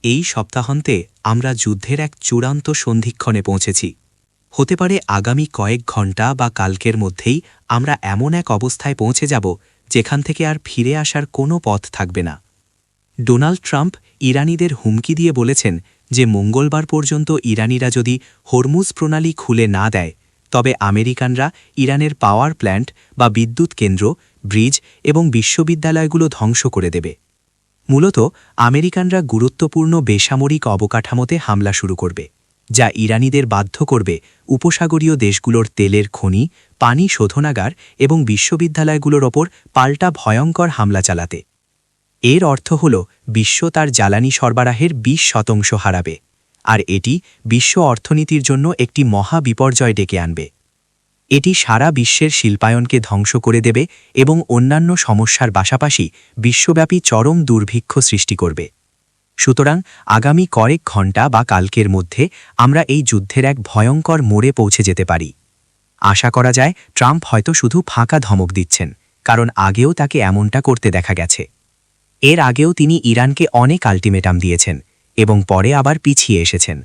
এই সপ্তাহান্তে আমরা যুদ্ধের এক চূড়ান্ত সন্ধিক্ষণে পৌঁছেছি। হতে পারে আগামী কয়েক ঘণ্টা বা কালকের মধ্যেই আমরা এমন এক অবস্থায় পৌঁছে যাব যেখান থেকে আর ফিরে আসার কোনো পথ থাকবে না। ডোনাল্ড ট্রাম্প ইরানিদের হুমকি দিয়ে বলেছেন যে মঙ্গলবার পর্যন্ত ইরানিরা যদি হরমুজ প্রণালী খুলে না দেয় তবে আমেরিকানরা ইরানের পাওয়ার প্ল্যান্ট বা বিদ্যুৎ কেন্দ্র, ব্রিজ এবং বিশ্ববিদ্যালয়গুলো ধ্বংস করে দেবে। মূলত আমেরিকানরা গুরুত্বপূর্ণ বেসামরিক অবকাঠামোতে হামলা শুরু করবে, যা ইরানিদের বাধ্য করবে উপসাগরীয় দেশগুলোর তেলের খনি, পানি শোধনাগার এবং বিশ্ববিদ্যালয়গুলোর ওপর পাল্টা ভয়ঙ্কর হামলা চালাতে। এর অর্থ হল বিশ্ব তার জ্বালানি সরবরাহের 20% হারাবে, আর এটি বিশ্ব অর্থনীতির জন্য একটি মহা বিপর্যয় ডেকে আনবে। এটি সারা বিশ্বের শিল্পায়নকে ধ্বংস করে দেবে এবং অন্যান্য সমস্যার পাশাপাশি বিশ্বব্যাপী চরম দুর্ভিক্ষ সৃষ্টি করবে। সুতরাং আগামী কয়েক ঘণ্টা বা কালকের মধ্যে আমরা এই যুদ্ধের এক ভয়ঙ্কর মোড়ে পৌঁছে যেতে পারি। আশা করা যায় ট্রাম্প হয়তো শুধু ফাঁকা ধমক দিচ্ছেন, কারণ আগেও তাকে এমনটা করতে দেখা গেছে। এর আগেও তিনি ইরানকে অনেক আল্টিমেটাম দিয়েছেন এবং পরে আবার পিছিয়ে এসেছেন।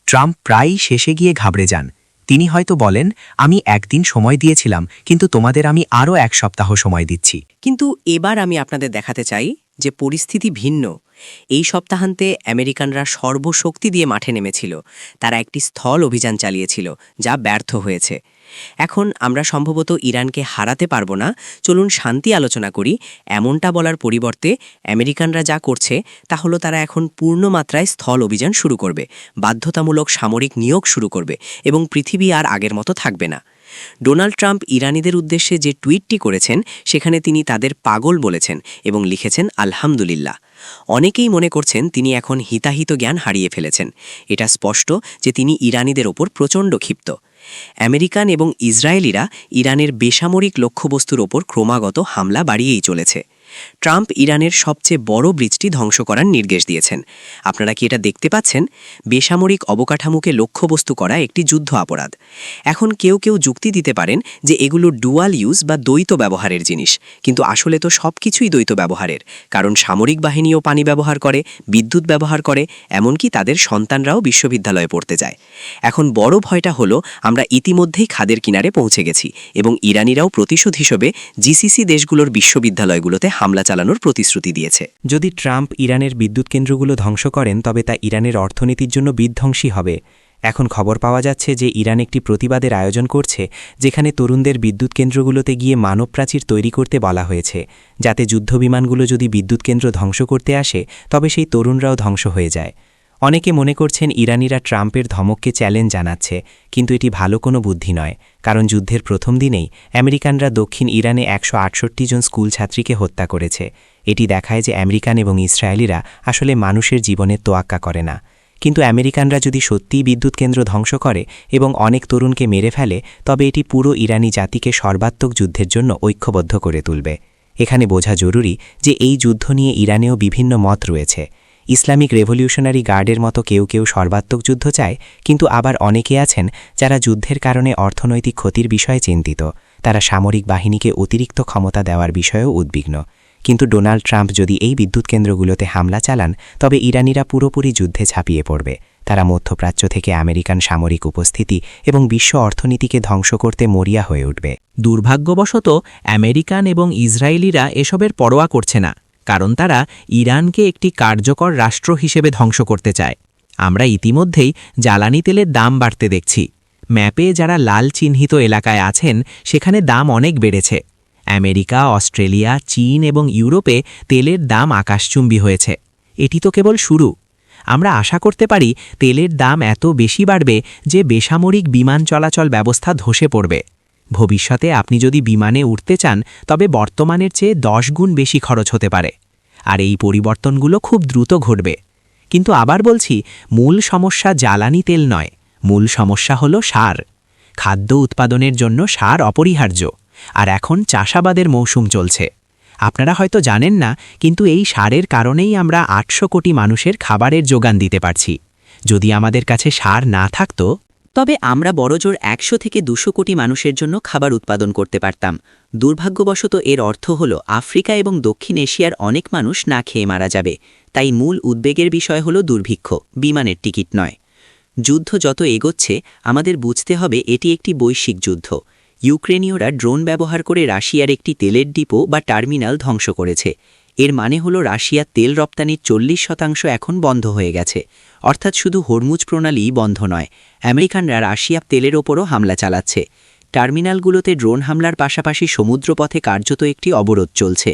ট্রাম্প প্রায়ই শেষে গিয়ে ঘাবড়ে যান। তিনি হয়তো বলেন, আমি একদিন সময় দিয়েছিলাম, কিন্তু তোমাদের আমি আরও 1 সপ্তাহ সময় দিচ্ছি। কিন্তু এবার আমি আপনাদের দেখাতে চাই যে পরিস্থিতি ভিন্ন। এই সপ্তাহান্তে আমেরিকানরা সর্বশক্তি দিয়ে মাঠে নেমেছিল। তারা একটি স্থল অভিযান চালিয়েছিল, যা ব্যর্থ হয়েছে। এখন আমরা সম্ভবত ইরানকে হারাতে পারবো না, চলুন শান্তি আলোচনা করি, এমনটা বলার পরিবর্তে আমেরিকানরা যা করছে তা হলো তারা এখন পূর্ণমাত্রায় স্থল অভিযান শুরু করবে, বাধ্যতামূলক সামরিক নিয়োগ শুরু করবে এবং পৃথিবী আর আগের মতো থাকবে না। ডোনাল্ড ট্রাম্প ইরানিদের উদ্দেশ্যে যে টুইটটি করেছেন সেখানে তিনি তাদের পাগল বলেছেন এবং লিখেছেন আলহামদুলিল্লাহ। অনেকেই মনে করছেন তিনি এখন হিতাহিত জ্ঞান হারিয়ে ফেলেছেন। এটা স্পষ্ট যে তিনি ইরানিদের ওপর প্রচণ্ড ক্ষিপ্ত। আমেরিকান এবং ইসরায়েলিরা ইরানের বেসামরিক লক্ষ্যবস্তুর ওপর ক্রমাগত হামলা বাড়িয়েই চলেছে। ট্রাম্প ইরানের সবচেয়ে বড় ব্রিজটি ধ্বংস করার নির্দেশ দিয়েছেন। আপনারা কি এটা দেখতে পাচ্ছেন? বেসামরিক অবকাঠামোকে লক্ষ্যবস্তু করা একটি যুদ্ধ অপরাধ। এখন কেউ কেউ যুক্তি দিতে পারেন যে এগুলো ডুয়াল ইউজ বা দ্বৈত ব্যবহারের জিনিস, কিন্তু আসলে তো সব কিছুই দ্বৈত ব্যবহারের, কারণ সামরিক বাহিনীও পানি ব্যবহার করে, বিদ্যুৎ ব্যবহার করে, এমনকি তাদের সন্তানরাও বিশ্ববিদ্যালয়ে পড়তে যায়। এখন বড় ভয়টা হলো আমরা ইতিমধ্যেই খাদের কিনারে পৌঁছে গেছি এবং ইরানিরাও প্রতিশোধ হিসেবে জিসিসি দেশগুলোর বিশ্ববিদ্যালয়গুলোতে হামলা চালানোর প্রতিশ্রুতি দিয়েছে। যদি ট্রাম্প ইরানের বিদ্যুৎ কেন্দ্রগুলো ধ্বংস করেন তবে তা ইরানের অর্থনীতির জন্য বিধ্বংসী হবে। এখন খবর পাওয়া যাচ্ছে যে ইরান একটি প্রতিবাদের আয়োজন করছে, যেখানে তরুণদের বিদ্যুৎ কেন্দ্রগুলোতে গিয়ে মানব প্রাচীর তৈরি করতে বলা হয়েছে, যাতে যুদ্ধবিমানগুলো যদি বিদ্যুৎ কেন্দ্র ধ্বংস করতে আসে তবে সেই তরুণরাও ধ্বংস হয়ে যায়। অনেকে মনে করছেন ইরানিরা ট্রাম্পের ধমককে চ্যালেঞ্জ জানাচ্ছে, কিন্তু এটি ভালো কোনো বুদ্ধি নয়, কারণ যুদ্ধের প্রথম দিনেই আমেরিকানরা দক্ষিণ ইরানে 168 জন স্কুল ছাত্রীকে হত্যা করেছে। এটি দেখায় যে আমেরিকান এবং ইসরায়েলিরা আসলে মানুষের জীবনের তোয়াক্কা করে না। কিন্তু আমেরিকানরা যদি সত্যিই বিদ্যুৎ কেন্দ্র ধ্বংস করে এবং অনেক তরুণকে মেরে ফেলে তবে এটি পুরো ইরানি জাতিকে সর্বাত্মক যুদ্ধের জন্য ঐক্যবদ্ধ করে তুলবে। এখানে বোঝা জরুরি যে এই যুদ্ধ নিয়ে ইরানেও বিভিন্ন মত রয়েছে। ইসলামিক রেভলিউশনারি গার্ডের মতো কেউ কেউ সর্বাত্মক যুদ্ধ চায়, কিন্তু আবার অনেকে আছেন যারা যুদ্ধের কারণে অর্থনৈতিক ক্ষতির বিষয়ে চিন্তিত। তারা সামরিক বাহিনীকে অতিরিক্ত ক্ষমতা দেওয়ার বিষয়েও উদ্বিগ্ন। কিন্তু ডোনাল্ড ট্রাম্প যদি এই বিদ্যুৎ কেন্দ্রগুলোতে হামলা চালান তবে ইরানিরা পুরোপুরি যুদ্ধে ঝাঁপিয়ে পড়বে। তারা মধ্যপ্রাচ্য থেকে আমেরিকান সামরিক উপস্থিতি এবং বিশ্ব অর্থনীতিকে ধ্বংস করতে মরিয়া হয়ে উঠবে। দুর্ভাগ্যবশত আমেরিকান এবং ইসরায়েলিরা এসবের পরোয়া করছে না, কারণ তারা ইরানকে একটি কার্যকর রাষ্ট্র হিসেবে ধ্বংস করতে চায়। আমরা ইতিমধ্যেই জ্বালানি তেলের দাম বাড়তে দেখছি। ম্যাপে যারা লাল চিহ্নিত এলাকায় আছেন সেখানে দাম অনেক বেড়েছে। আমেরিকা, অস্ট্রেলিয়া, চীন এবং ইউরোপে তেলের দাম আকাশচুম্বী হয়েছে। এটি তো কেবল শুরু। আমরা আশা করতে পারি তেলের দাম এত বেশি বাড়বে যে বেসামরিক বিমান চলাচল ব্যবস্থা ধসে পড়বে। ভবিষ্যতে আপনি যদি বিমানে উঠতে চান তবে বর্তমানের চেয়ে 10 গুণ বেশি খরচ হতে পারে, আর এই পরিবর্তনগুলো খুব দ্রুত ঘটবে। কিন্তু আবার বলছি, মূল সমস্যা জ্বালানি তেল নয়, মূল সমস্যা হলো সার। খাদ্য উৎপাদনের জন্য সার অপরিহার্য, আর এখন চাষাবাদের মৌসুম চলছে। আপনারা হয়তো জানেন না, কিন্তু এই সারের কারণেই আমরা 800 কোটি মানুষের খাবারের যোগান দিতে পারছি। যদি আমাদের কাছে সার না থাকতো তবে আমরা বড়জোর 100 থেকে 200 কোটি মানুষের জন্য খাবার উৎপাদন করতে পারতাম। দুর্ভাগ্যবশত এর অর্থ হল আফ্রিকা এবং দক্ষিণ এশিয়ার অনেক মানুষ না খেয়ে মারা যাবে। তাই মূল উদ্বেগের বিষয় হল দুর্ভিক্ষ, বিমানের টিকিট নয়। যুদ্ধ যত এগোচ্ছে আমাদের বুঝতে হবে এটি একটি বৈশ্বিক যুদ্ধ। ইউক্রেনীয়রা ড্রোন ব্যবহার করে রাশিয়ার একটি তেলের ডিপো বা টার্মিনাল ধ্বংস করেছে। এর মানে হল রাশিয়ার তেল রপ্তানির 40% এখন বন্ধ হয়ে গেছে। অর্থাৎ শুধু হরমুজ প্রণালীই বন্ধ নয়, আমেরিকানরা রাশিয়ার তেলের ওপরও হামলা চালাচ্ছে। টার্মিনালগুলোতে ড্রোন হামলার পাশাপাশি সমুদ্রপথে কার্যত একটি অবরোধ চলছে।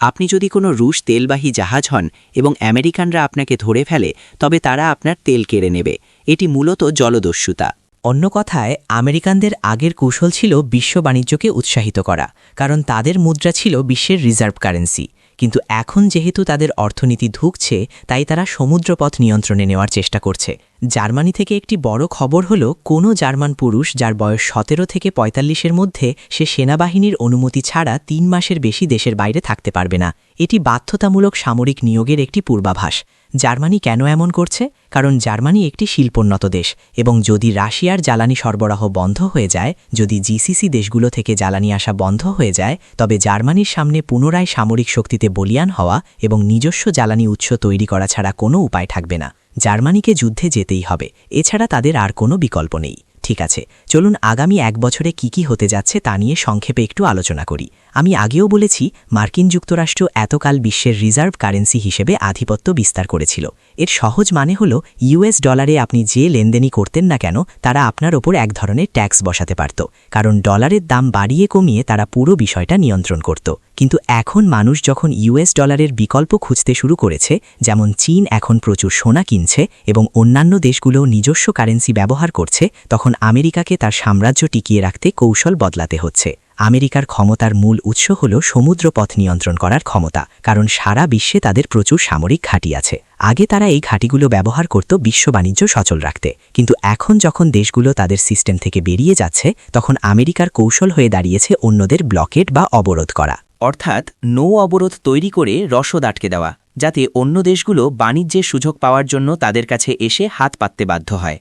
আপনি যদি কোনো রুশ তেলবাহী জাহাজ হন এবং আমেরিকানরা আপনাকে ধরে ফেলে, তবে তারা আপনার তেল কেড়ে নেবে। এটি মূলত জলদস্যুতা। অন্য কথায়, আমেরিকানদের আগের কৌশল ছিল বিশ্ব বাণিজ্যকে উৎসাহিত করা, কারণ তাদের মুদ্রা ছিল বিশ্বের রিজার্ভ কারেন্সি। কিন্তু এখন যেহেতু তাদের অর্থনীতি ধুঁকছে, তাই তারা সমুদ্রপথ নিয়ন্ত্রণে নেওয়ার চেষ্টা করছে। জার্মানি থেকে একটি বড় খবর হল, কোনো জার্মান পুরুষ যার বয়স 17 থেকে 45-এর মধ্যে, সে সেনাবাহিনীর অনুমতি ছাড়া 3 মাসের বেশি দেশের বাইরে থাকতে পারবে না। এটি বাধ্যতামূলক সামরিক নিয়োগের একটি পূর্বাভাস। জার্মানি কেন এমন করছে? কারণ জার্মানি একটি শিল্পোন্নত দেশ, এবং যদি রাশিয়ার জ্বালানি সরবরাহ বন্ধ হয়ে যায়, যদি জিসিসি দেশগুলো থেকে জ্বালানি আসা বন্ধ হয়ে যায়, তবে জার্মানির সামনে পুনরায় সামরিক শক্তিতে বলিয়ান হওয়া এবং নিজস্ব জ্বালানি উৎস তৈরি করা ছাড়া কোনো উপায় থাকবে না। জার্মানিকে যুদ্ধে যেতেই হবে, এছাড়া তাদের আর কোনো বিকল্প নেই। ঠিক আছে, চলুন আগামী 1 বছরে কি হতে যাচ্ছে তা নিয়ে সংক্ষেপে একটু আলোচনা করি। আমি আগেও বলেছি, মার্কিন যুক্তরাষ্ট্র এতকাল বিশ্বের রিজার্ভ কারেন্সি হিসেবে আধিপত্য বিস্তার করেছিল। এর সহজ মানে হল, ইউএস ডলারে আপনি যে লেনদেনই করতেন না কেন, তারা আপনার ওপর এক ধরনের ট্যাক্স বসাতে পারত, কারণ ডলারের দাম বাড়িয়ে কমিয়ে তারা পুরো বিষয়টা নিয়ন্ত্রণ করত। কিন্তু এখন মানুষ যখন ইউএস ডলারের বিকল্প খুঁজতে শুরু করেছে, যেমন চীন এখন প্রচুর সোনা কিনছে এবং অন্যান্য দেশগুলো নিজস্ব কারেন্সি ব্যবহার করছে, তখন আমেরিকাকে তার সাম্রাজ্য টিকিয়ে রাখতে কৌশল বদলাতে হচ্ছে। আমেরিকার ক্ষমতার মূল উৎস হল সমুদ্রপথ নিয়ন্ত্রণ করার ক্ষমতা, কারণ সারা বিশ্বে তাদের প্রচুর সামরিক ঘাঁটি আছে। আগে তারা এই ঘাঁটিগুলো ব্যবহার করত বিশ্ব বাণিজ্য সচল রাখতে, কিন্তু এখন যখন দেশগুলো তাদের সিস্টেম থেকে বেরিয়ে যাচ্ছে, তখন আমেরিকার কৌশল হয়ে দাঁড়িয়েছে অন্যদের ব্লকেট বা অবরোধ করা। অর্থাৎ নৌ অবরোধ তৈরি করে রসদ আটকে দেওয়া, যাতে অন্য দেশগুলো বাণিজ্যের সুযোগ পাওয়ার জন্য তাদের কাছে এসে হাত পাততে বাধ্য হয়।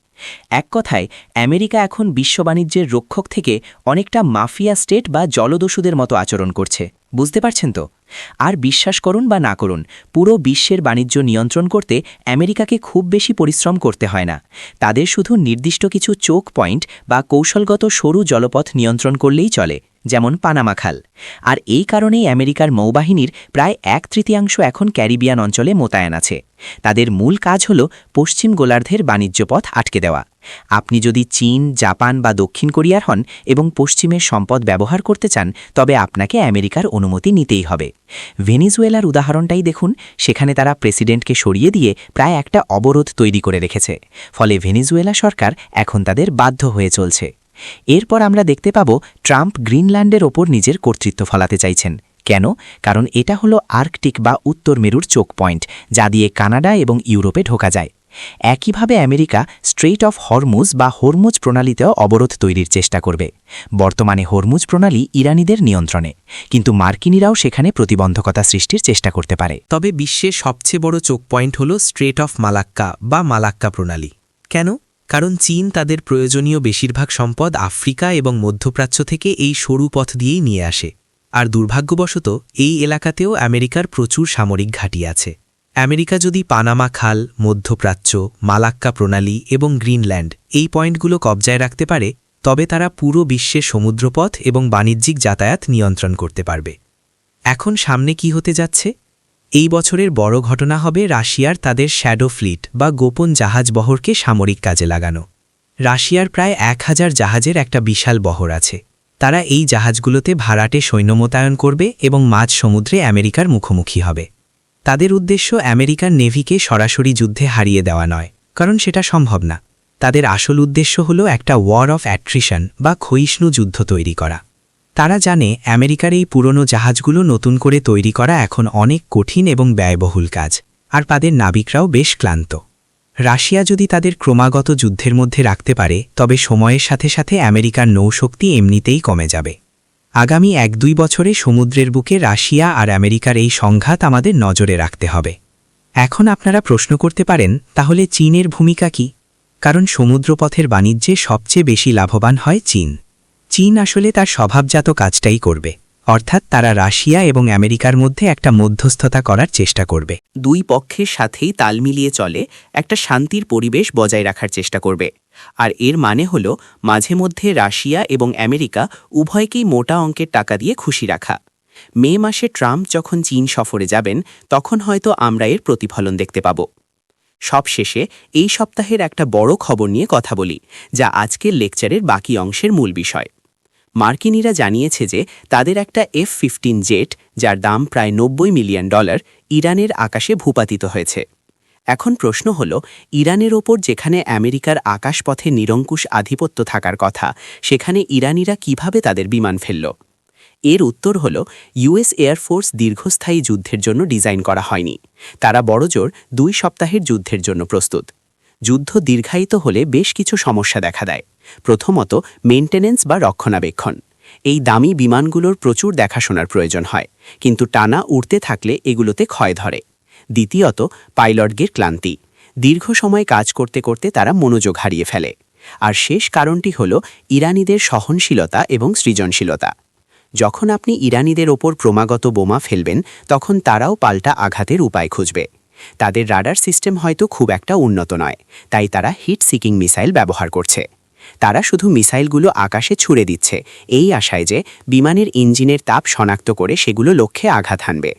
এক কথায়, আমেরিকা এখন বিশ্ব বাণিজ্যের রক্ষক থেকে অনেকটা মাফিয়া স্টেট বা জলদস্যুদের মতো আচরণ করছে। বুঝতে পারছেন তো? আর বিশ্বাস করুন বা না করুন, পুরো বিশ্বের বাণিজ্য নিয়ন্ত্রণ করতে আমেরিকাকে খুব বেশি পরিশ্রম করতে হয় না। তাদের শুধু নির্দিষ্ট কিছু চোক পয়েন্ট বা কৌশলগত সরু জলপথ নিয়ন্ত্রণ করলেই চলে, যেমন পানামা খাল। আর এই কারণেই আমেরিকার নৌবাহিনীর প্রায় 1/3 এখন ক্যারিবিয়ান অঞ্চলে মোতায়েন আছে। তাদের মূল কাজ হল পশ্চিম গোলার্ধের বাণিজ্য পথ আটকে দেওয়া। আপনি যদি চীন, জাপান বা দক্ষিণ কোরিয়ার হন এবং পশ্চিমের সম্পদ ব্যবহার করতে চান, তবে আপনাকে আমেরিকার অনুমতি নিতেই হবে। ভেনেজুয়েলার উদাহরণটাই দেখুন, সেখানে তারা প্রেসিডেন্টকে সরিয়ে দিয়ে প্রায় একটা অবরোধ তৈরি করে রেখেছে। ফলে ভেনেজুয়েলা সরকার এখন তাদের বাধ্য হয়ে চলছে। এরপর আমরা দেখতে পাব ট্রাম্প গ্রিনল্যান্ডের ওপর নিজের কর্তৃত্ব ফলাতে চাইছেন। কেন? কারণ এটা হলো আর্কটিক বা উত্তর মেরুর চোক পয়েন্ট, যা দিয়ে কানাডা এবং ইউরোপে ঢোকা যায়। একইভাবে আমেরিকা স্ট্রেইট অফ হরমুজ বা হরমুজ প্রণালীতেও অবরোধ তৈরির চেষ্টা করবে। বর্তমানে হরমুজ প্রণালী ইরানিদের নিয়ন্ত্রণে, কিন্তু মার্কিনিরাও সেখানে প্রতিবন্ধকতা সৃষ্টির চেষ্টা করতে পারে। তবে বিশ্বের সবচেয়ে বড় চোক পয়েন্ট হল স্ট্রেট অফ মালাক্কা বা মালাক্কা প্রণালী। কেন? কারণ চীন তাদের প্রয়োজনীয় বেশিরভাগ সম্পদ আফ্রিকা এবং মধ্যপ্রাচ্য থেকে এই সরু পথ দিয়েই নিয়ে আসে। আর দুর্ভাগ্যবশত এই এলাকাতেও আমেরিকার প্রচুর সামরিক ঘাঁটি আছে। আমেরিকা যদি পানামা খাল, মধ্যপ্রাচ্য, মালাক্কা প্রণালী এবং গ্রিনল্যান্ড এই পয়েন্টগুলো কবজায় রাখতে পারে, তবে তারা পুরো বিশ্বের সমুদ্রপথ এবং বাণিজ্যিক যাতায়াত নিয়ন্ত্রণ করতে পারবে। এখন সামনে কি হতে যাচ্ছে? এই বছরের বড় ঘটনা হবে রাশিয়ার তাদের শ্যাডো ফ্লিট বা গোপন জাহাজ বহরকে সামরিক কাজে লাগানো। রাশিয়ার প্রায় 1000 জাহাজের একটা বিশাল বহর আছে। তারা এই জাহাজগুলোতে ভাড়াটে সৈন্য মোতায়েন করবে এবং মাঝ সমুদ্রে আমেরিকার মুখোমুখি হবে। তাদের উদ্দেশ্য আমেরিকান নেভিকে সরাসরি যুদ্ধে হারিয়ে দেওয়া নয়, কারণ সেটা সম্ভব না। তাদের আসল উদ্দেশ্য হল একটা ওয়ার অফ অ্যাট্রিশন বা ক্ষয়িষ্ণু যুদ্ধ তৈরি করা। তারা জানে আমেরিকার এই পুরনো জাহাজগুলো নতুন করে তৈরি করা এখন অনেক কঠিন এবং ব্যয়বহুল কাজ, আর তাদের নাবিকরাও বেশ ক্লান্ত। রাশিয়া যদি তাদের ক্রমাগত যুদ্ধের মধ্যে রাখতে পারে, তবে সময়ের সাথে সাথে আমেরিকার নৌশক্তি এমনিতেই কমে যাবে। আগামী 1-2 বছরে সমুদ্রের বুকে রাশিয়া আর আমেরিকার এই সংঘাত আমাদের নজরে রাখতে হবে। এখন আপনারা প্রশ্ন করতে পারেন, তাহলে চীনের ভূমিকা কি? কারণ সমুদ্রপথের বাণিজ্যে সবচেয়ে বেশি লাভবান হয় চীন। চীন আসলে তার স্বভাবজাত কাজটাই করবে, অর্থাৎ তারা রাশিয়া এবং আমেরিকার মধ্যে একটা মধ্যস্থতা করার চেষ্টা করবে। দুই পক্ষের সাথেই তাল মিলিয়ে চলে একটা শান্তির পরিবেশ বজায় রাখার চেষ্টা করবে। আর এর মানে হল মাঝে মধ্যে রাশিয়া এবং আমেরিকা উভয়কেই মোটা অঙ্কের টাকা দিয়ে খুশি রাখা। মে মাসে ট্রাম্প যখন চীন সফরে যাবেন তখন হয়তো আমরা এর প্রতিফলন দেখতে পাব। সবশেষে এই সপ্তাহের একটা বড় খবর নিয়ে কথা বলি, যা আজকের লেকচারের বাকি অংশের মূল বিষয়। মার্কিনীরা জানিয়েছে যে তাদের একটা F-15 জেট, যার দাম প্রায় $90 মিলিয়ন, ইরানের আকাশে ভূপাতিত হয়েছে। এখন প্রশ্ন হল, ইরানের ওপর যেখানে আমেরিকার আকাশপথে নিরঙ্কুশ আধিপত্য থাকার কথা, সেখানে ইরানিরা কিভাবে তাদের বিমান ফেলল? এর উত্তর হল, ইউএস এয়ারফোর্স দীর্ঘস্থায়ী যুদ্ধের জন্য ডিজাইন করা হয়নি। তারা বড়জোর 2 সপ্তাহের যুদ্ধের জন্য প্রস্তুত। যুদ্ধ দীর্ঘায়িত হলে বেশ কিছু সমস্যা দেখা দেয়। প্রথমত, মেইনটেনেন্স বা রক্ষণাবেক্ষণ। এই দামি বিমানগুলোর প্রচুর দেখাশোনার প্রয়োজন হয়, কিন্তু টানা উড়তে থাকলে এগুলোতে ক্ষয় ধরে। দ্বিতীয়ত, পাইলটদের ক্লান্তি। দীর্ঘ সময় কাজ করতে করতে তারা মনোযোগ হারিয়ে ফেলে। আর শেষ কারণটি হল ইরানিদের সহনশীলতা এবং সৃজনশীলতা। যখন আপনি ইরানিদের ওপর ক্রমাগত বোমা ফেলবেন, তখন তারাও পাল্টা আঘাতের উপায় খুঁজবে। তাদের রাডার সিস্টেম হয়তো খুব একটা উন্নত নয়, তাই তারা হিট সিকিং মিসাইল ব্যবহার করছে। তারা শুধু মিসাইলগুলো আকাশে ছুড়ে দিচ্ছে এই আশায় যে বিমানের ইঞ্জিনের তাপ শনাক্ত করে সেগুলো লক্ষ্যে আঘাত হানবে।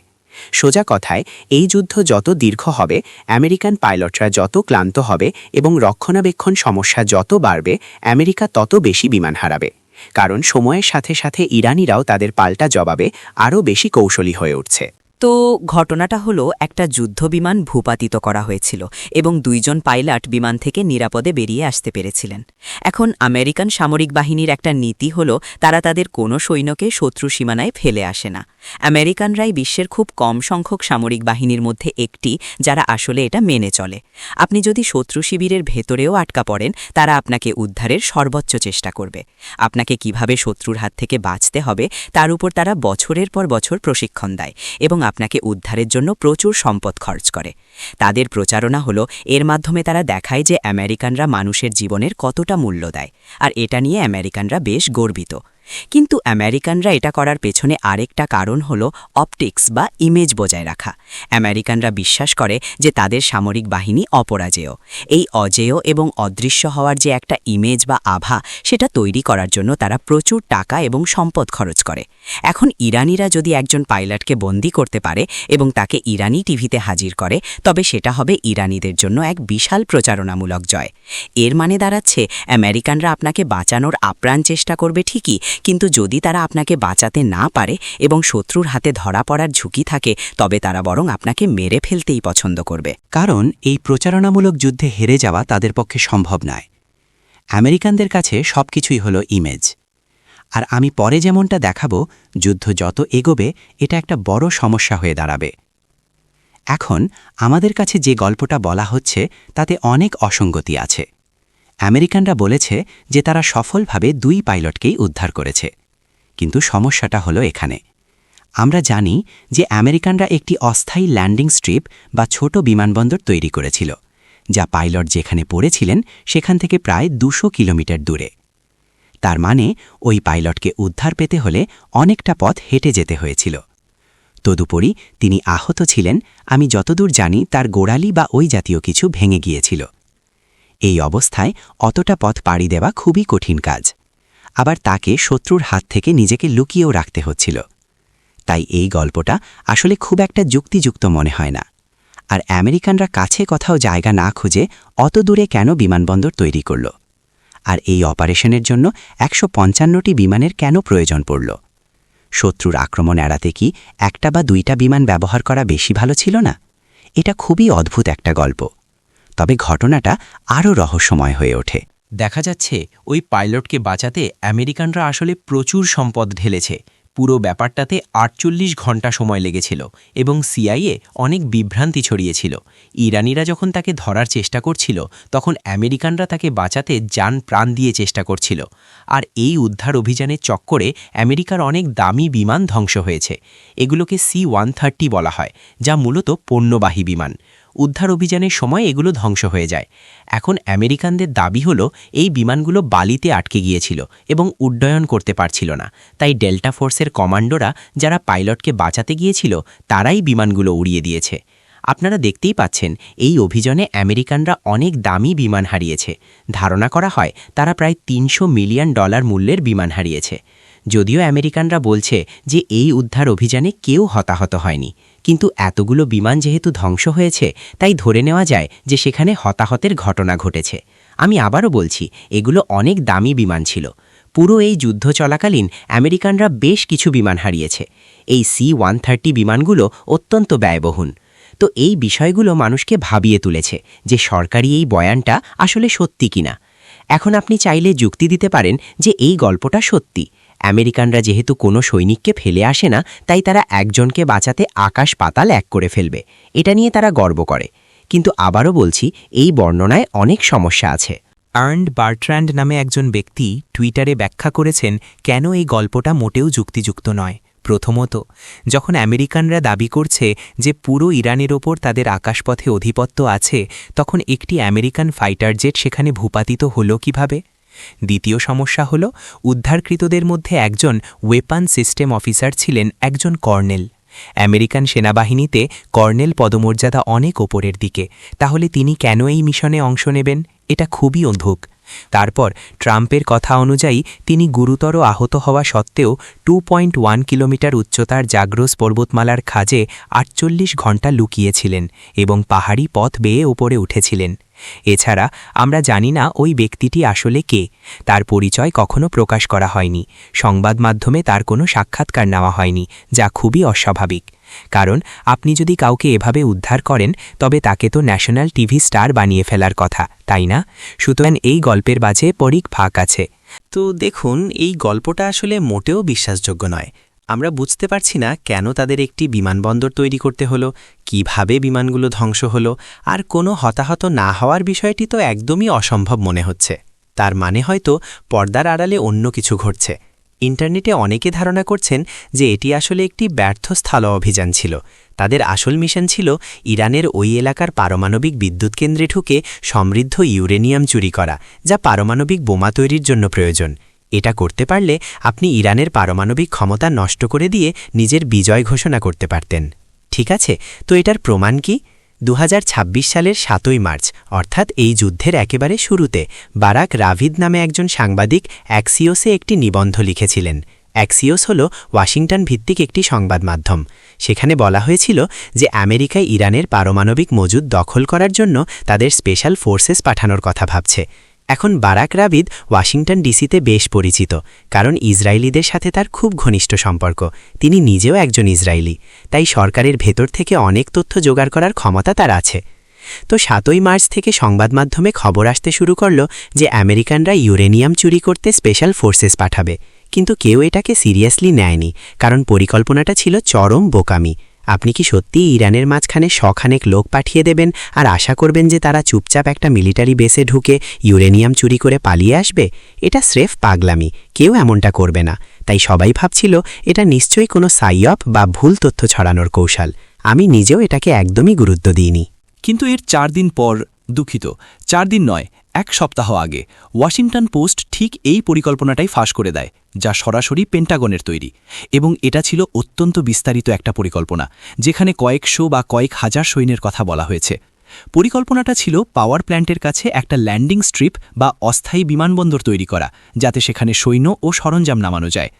সোজা কথায়, এই যুদ্ধ যত দীর্ঘ হবে, আমেরিকান পাইলটরা যত ক্লান্ত হবে এবং রক্ষণাবেক্ষণ সমস্যা যত বাড়বে, আমেরিকা তত বেশি বিমান হারাবে। কারণ সময়ের সাথে সাথে ইরানিরাও তাদের পাল্টা জবাবে আরও বেশি কৌশলী হয়ে উঠছে। তো ঘটনাটা হলো, একটা যুদ্ধবিমান ভূপাতিত করা হয়েছিল এবং 2 জন পাইলট বিমান থেকে নিরাপদে বেরিয়ে আসতে পেরেছিলেন। এখন আমেরিকান সামরিক বাহিনীর একটা নীতি হলো, তারা তাদের কোনো সৈন্যকে শত্রু সীমানায় ফেলে আসে না। আমেরিকানরাই বিশ্বের খুব কম সংখ্যক সামরিক বাহিনীর মধ্যে একটি যারা আসলে এটা মেনে চলে। আপনি যদি শত্রু শিবিরের ভেতরেও আটকা পড়েন, তারা আপনাকে উদ্ধারের সর্বোচ্চ চেষ্টা করবে। আপনাকে কিভাবে শত্রুর হাত থেকে বাঁচতে হবে তার উপর তারা বছরের পর বছর প্রশিক্ষণ দেয় এবং আপনাকে উদ্ধারের জন্য প্রচুর সম্পদ খরচ করে। তাদের প্রচারণা হলো, এর মাধ্যমে তারা দেখায় যে আমেরিকানরা মানুষের জীবনের কতটা মূল্য দেয়, আর এটা নিয়ে আমেরিকানরা বেশ গর্বিত। কিন্তু আমেরিকানরা এটা করার পেছনে আরেকটা কারণ হলো অপটিক্স বা ইমেজ বজায় রাখা। আমেরিকানরা বিশ্বাস করে যে তাদের সামরিক বাহিনী অপরাজেয়। এই অজেয় এবং অদৃশ্য হওয়ার যে একটা ইমেজ বা আভা, সেটা তৈরি করার জন্য তারা প্রচুর টাকা এবং সম্পদ খরচ করে। এখন ইরানিরা যদি একজন পাইলটকে বন্দী করতে পারে এবং তাকে ইরানি টিভিতে হাজির করে, তবে সেটা হবে ইরানিদের জন্য এক বিশাল প্রচারণামূলক জয়। এর মানে দাঁড়াচ্ছে, আমেরিকানরা আপনাকে বাঁচানোর আপ্রাণ চেষ্টা করবে ঠিকই, কিন্তু যদি তারা আপনাকে বাঁচাতে না পারে এবং শত্রুর হাতে ধরা পড়ার ঝুঁকি থাকে, তবে তারা বরং আপনাকে মেরে ফেলতেই পছন্দ করবে। কারণ এই প্রচারণামূলক যুদ্ধে হেরে যাওয়া তাদের পক্ষে সম্ভব নয়। আমেরিকানদের কাছে সবকিছুই হলো ইমেজ। আর আমি পরে যেমনটা দেখাবো, যুদ্ধ যত এগোবে এটা একটা বড় সমস্যা হয়ে দাঁড়াবে। এখন আমাদের কাছে যে গল্পটা বলা হচ্ছে তাতে অনেক অসঙ্গতি আছে। আমেরিকানরা বলেছে যে তারা সফলভাবে 2 পাইলটকেই উদ্ধার করেছে, কিন্তু সমস্যাটা হলো এখানে। আমরা জানি যে আমেরিকানরা একটি অস্থায়ী ল্যান্ডিং স্ট্রিপ বা ছোট বিমানবন্দর তৈরি করেছিল, যা পাইলট যেখানে পড়েছিলেন সেখান থেকে প্রায় 200 কিলোমিটার দূরে। তার মানে ওই পাইলটকে উদ্ধার পেতে হলে অনেকটা পথ হেঁটে যেতে হয়েছিল। তদুপরি তিনি আহত ছিলেন, আমি যতদূর জানি তার গোড়ালি বা ওই জাতীয় কিছু ভেঙে গিয়েছিল। এই অবস্থায় অতটা পথ পাড়ি দেওয়া খুবই কঠিন কাজ। আবার তাকে শত্রুর হাত থেকে নিজেকে লুকিয়েও রাখতে হচ্ছিল। তাই এই গল্পটা আসলে খুব একটা যুক্তিযুক্ত মনে হয় না। আর আমেরিকানরা কাছে কোথাও জায়গা না খুঁজে অত দূরে কেন বিমানবন্দর তৈরি করল? আর এই অপারেশনের জন্য 155টি বিমানের কেন প্রয়োজন পড়ল? শত্রুর আক্রমণ এড়াতে কি 1টা বা 2টা বিমান ব্যবহার করা বেশি ভালো ছিল না? এটা খুবই অদ্ভুত একটা গল্প। তবে ঘটনাটা আরও রহস্যময় হয়ে ওঠে। দেখা যাচ্ছে ওই পাইলটকে বাঁচাতে আমেরিকানরা আসলে প্রচুর সম্পদ ঢেলেছে। পুরো ব্যাপারটাতে 48 ঘন্টা সময় লেগেছিল এবং সিআইএ অনেক বিভ্রান্তি ছড়িয়েছিল। ইরানিরা যখন তাকে ধরার চেষ্টা করছিল, তখন আমেরিকানরা তাকে বাঁচাতে জান প্রাণ দিয়ে চেষ্টা করছিল। আর এই উদ্ধার অভিযানের চক্করে আমেরিকার অনেক দামি বিমান ধ্বংস হয়েছে। এগুলোকে C-130 বলা হয়, যা মূলত পণ্যবাহী বিমান। উদ্ধার অভিযানের সময় এগুলো ধ্বংস হয়ে যায়। এখন আমেরিকানদের দাবি হলো এই বিমানগুলো বালিতে আটকে গিয়েছিল এবং উড্ডয়ন করতে পারছিল না, তাই ডেল্টা ফোর্সের কমান্ডোরা যারা পাইলটকে বাঁচাতে গিয়েছিল তারাই বিমানগুলো উড়িয়ে দিয়েছে। আপনারা দেখতেই পাচ্ছেন এই অভিযানে আমেরিকানরা অনেক দামি বিমান হারিয়েছে। ধারণা করা হয় তারা প্রায় $300 মিলিয়ন মূল্যের বিমান হারিয়েছে। যদিও আমেরিকানরা বলছে যে এই উদ্ধার অভিযানে কেউ হতাহত হয়নি, কিন্তু এতগুলো বিমান যেহেতু ধ্বংস হয়েছে তাই ধরে নেওয়া যায় যে সেখানে হতাহতের ঘটনা ঘটেছে। আমি আবারও বলছি, এগুলো অনেক দামি বিমান ছিল। পুরো এই যুদ্ধ চলাকালীন আমেরিকানরা বেশ কিছু বিমান হারিয়েছে। এই C-130 বিমানগুলো অত্যন্ত ব্যয়বহুল। তো এই বিষয়গুলো মানুষকে ভাবিয়ে তুলেছে যে সরকারি এই বয়ানটা আসলে সত্যি কিনা। এখন আপনি চাইলে যুক্তি দিতে পারেন যে এই গল্পটা সত্যি। আমেরিকানরা যেহেতু কোনো সৈনিককে ফেলে আসে না, তাই তারা একজনকে বাঁচাতে আকাশ পাতাল এক করে ফেলবে, এটা নিয়ে তারা গর্ব করে। কিন্তু আবারও বলছি, এই বর্ণনায় অনেক সমস্যা আছে। আর্নড বার্ট্র্যান্ড নামে একজন ব্যক্তি টুইটারে ব্যাখ্যা করেছেন কেন এই গল্পটা মোটেও যুক্তিযুক্ত নয়। প্রথমত, যখন আমেরিকানরা দাবি করছে যে পুরো ইরানের ওপর তাদের আকাশপথে অধিপত্য আছে, তখন একটি আমেরিকান ফাইটার জেট সেখানে ভূপাতিত হলো কিভাবে? দ্বিতীয় সমস্যা হল, উদ্ধারকৃতদের মধ্যে একজন ওয়েপন সিস্টেম অফিসার ছিলেন একজন কর্নেল। আমেরিকান সেনাবাহিনীতে কর্নেল পদমর্যাদা অনেক ওপরের দিকে, তাহলে তিনি কেন এই মিশনে অংশ নেবেন? এটা খুবই অদ্ভুত। তারপর ট্রাম্পের কথা অনুযায়ী তিনি গুরুতর আহত হওয়া সত্ত্বেও 2.1 কিলোমিটার উচ্চতার জাগ্রস পর্বতমালার খাজে 48 ঘণ্টা লুকিয়েছিলেন এবং পাহাড়ি পথ বেয়ে ওপরে উঠেছিলেন। এছাড়া আমরা জানি না ওই ব্যক্তিটি আসলে কে। তার পরিচয় কখনো প্রকাশ করা হয়নি। সংবাদ মাধ্যমে তার কোনো সাক্ষাৎকার নেওয়া হয়নি, যা খুবই অস্বাভাবিক। কারণ আপনি যদি কাউকে এভাবে উদ্ধার করেন, তবে তাকে তো ন্যাশনাল টিভি স্টার বানিয়ে ফেলার কথা, তাই না? সুতরাং এই গল্পের বাজে পরিক ফাঁক আছে। তো দেখুন, এই গল্পটা আসলে মোটেও বিশ্বাসযোগ্য নয়। আমরা বুঝতে পারছি না কেন তাদের একটি বিমানবন্দর তৈরি করতে হলো, কিভাবে বিমানগুলো ধ্বংস হলো, আর কোনো হতাহত না হওয়ার বিষয়টি তো একদমই অসম্ভব মনে হচ্ছে। তার মানে হয়তো পর্দার আড়ালে অন্য কিছু ঘটছে। ইন্টারনেটে অনেকে ধারণা করছেন যে এটি আসলে একটি ব্যর্থ স্থল অভিযান ছিল। তাদের আসল মিশন ছিল ইরানের ওই এলাকার পারমাণবিক বিদ্যুৎ কেন্দ্রে ঢুকে সমৃদ্ধ ইউরেনিয়াম চুরি করা, যা পারমাণবিক বোমা তৈরির জন্য প্রয়োজন। এটা করতে পারলে আপনি ইরানের পারমাণবিক ক্ষমতা নষ্ট করে দিয়ে নিজের বিজয় ঘোষণা করতে পারতেন। ঠিক আছে, তো এটার প্রমাণ কি? 2026 সালের 7 মার্চ, অর্থাৎ এই যুদ্ধের একেবারে শুরুতে, বারাক রাভিদ নামে একজন সাংবাদিক অ্যাক্সিওসে একটি নিবন্ধ লিখেছিলেন। অ্যাক্সিওস হল ওয়াশিংটন ভিত্তিক একটি সংবাদ মাধ্যম। সেখানে বলা হয়েছিল যে আমেরিকায় ইরানের পারমাণবিক মজুদ দখল করার জন্য তাদের স্পেশাল ফোর্সেস পাঠানোর কথা ভাবছে। এখন বারাক রাভিদ ওয়াশিংটন ডিসিতে বেশ পরিচিত, কারণ ইসরায়েলিদের সাথে তার খুব ঘনিষ্ঠ সম্পর্ক। তিনি নিজেও একজন ইসরায়েলি, তাই সরকারের ভেতর থেকে অনেক তথ্য জোগাড় করার ক্ষমতা তার আছে। তো 7 মার্চ থেকে সংবাদ মাধ্যমে খবর আসতে শুরু করল যে আমেরিকানরা ইউরেনিয়াম চুরি করতে স্পেশাল ফোর্সেস পাঠাবে। কিন্তু কেউ এটাকে সিরিয়াসলি নেয়নি, কারণ পরিকল্পনাটা ছিল চরম বোকামি। আপনি কি সত্যি ইরানের মাঝখানে শখানেক লোক পাঠিয়ে দেবেন আর আশা করবেন যে তারা চুপচাপ একটা মিলিটারি বেসে ঢুকে ইউরেনিয়াম চুরি করে পালিয়ে আসবে? এটা স্রেফ পাগলামি, কেউ এমনটা করবে না। তাই সবাই ভাবছিল এটা নিশ্চয়ই কোনো সাইয়প বা ভুল তথ্য ছড়ানোর কৌশল। আমি নিজেও এটাকে একদমই গুরুত্ব দিইনি। কিন্তু এর 4 দিন পর, দুঃখিত, 4 দিন নয়, 1 সপ্তাহ আগে ওয়াশিংটন পোস্ট ঠিক এই পরিকল্পনাটাই ফাঁস করে দেয়, যা সরাসরি পেন্টাগনের তৈরি। এবং এটা ছিল অত্যন্ত বিস্তারিত একটা পরিকল্পনা, যেখানে কয়েকশো বা কয়েক হাজার সৈন্যের কথা বলা হয়েছে। পরিকল্পনাটা ছিল পাওয়ার প্ল্যান্টের কাছে একটা ল্যান্ডিং স্ট্রিপ বা অস্থায়ী বিমানবন্দর তৈরি করা, যাতে সেখানে সৈন্য ও সরঞ্জাম নামানো যায়।